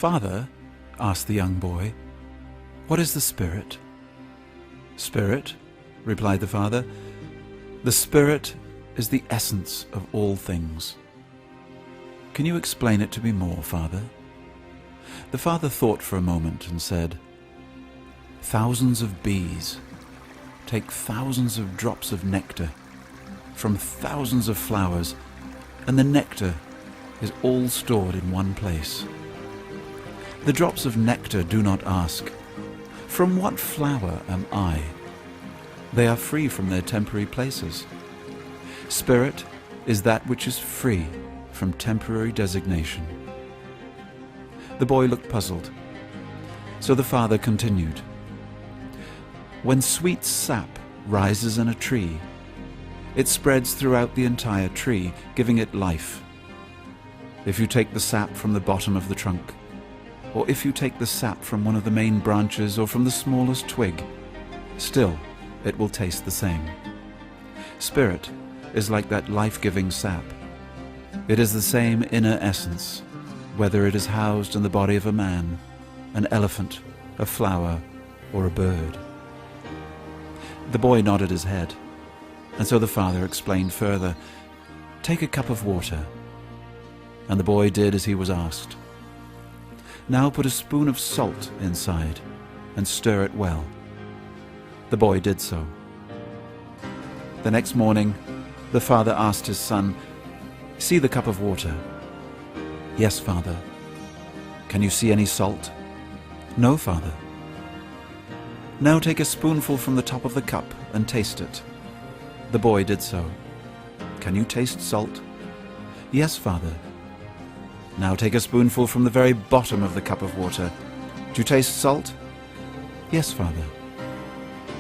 "Father," asked the young boy, "what is the spirit?" "Spirit," replied the father, "the spirit is the essence of all things." "Can you explain it to me more, Father?" The father thought for a moment and said, "Thousands of bees take thousands of drops of nectar from thousands of flowers, and the nectar is all stored in one place. The drops of nectar do not ask, 'From what flower am I?' They are free from their temporary places. Spirit is that which is free from temporary designation." The boy looked puzzled. So the father continued, "When sweet sap rises in a tree, it spreads throughout the entire tree, giving it life. If you take the sap from the bottom of the trunk, or if you take the sap from one of the main branches or from the smallest twig, still it will taste the same. Spirit is like that life-giving sap. It is the same inner essence, whether it is housed in the body of a man, an elephant, a flower, or a bird." The boy nodded his head, and so the father explained further, "Take a cup of water." And the boy did as he was asked. "Now put a spoon of salt inside and stir it well." The boy did so. The next morning, the father asked his son, "See the cup of water?" "Yes, Father." "Can you see any salt?" "No, Father." "Now take a spoonful from the top of the cup and taste it." The boy did so. "Can you taste salt?" "Yes, Father." "Now take a spoonful from the very bottom of the cup of water. Do you taste salt?" "Yes, Father."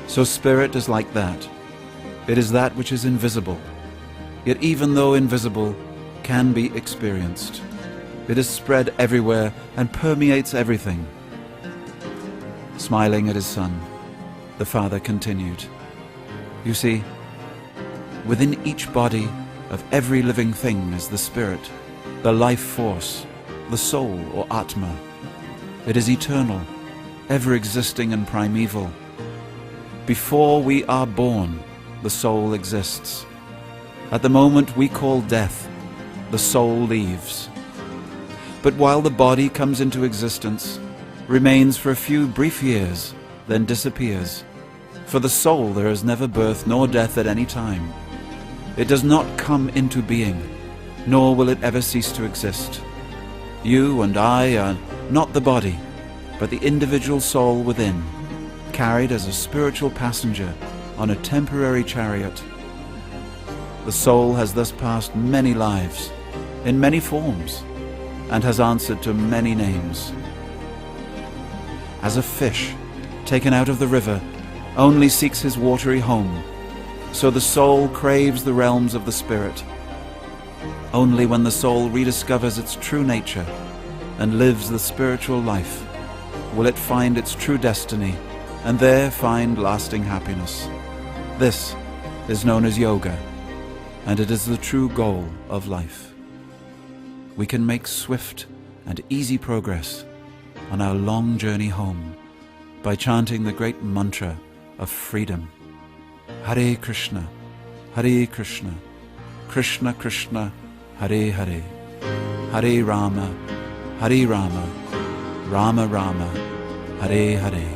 So spirit is like that. It is that which is invisible, yet even though invisible, can be experienced. It is spread everywhere and permeates everything. Smiling at his son, the father continued, "You see, within each body of every living thing is the spirit, the life force, the soul or Atma. It is eternal, ever-existing and primeval. Before we are born, the soul exists. At the moment we call death, the soul leaves. But while the body comes into existence, remains for a few brief years, then disappears. For the soul there is never birth nor death at any time. It does not come into being, nor will it ever cease to exist. You and I are not the body, but the individual soul within, carried as a spiritual passenger on a temporary chariot. The soul has thus passed many lives, in many forms, and has answered to many names. As a fish, taken out of the river, only seeks his watery home, so the soul craves the realms of the spirit. Only when the soul rediscovers its true nature and lives the spiritual life will it find its true destiny and there find lasting happiness. This is known as yoga, and it is the true goal of life. We can make swift and easy progress on our long journey home by chanting the great mantra of freedom. Hare Krishna, Hare Krishna, Krishna Krishna, Hare Hare, Hare Rama, Hare Rama, Rama Rama, Hare Hare.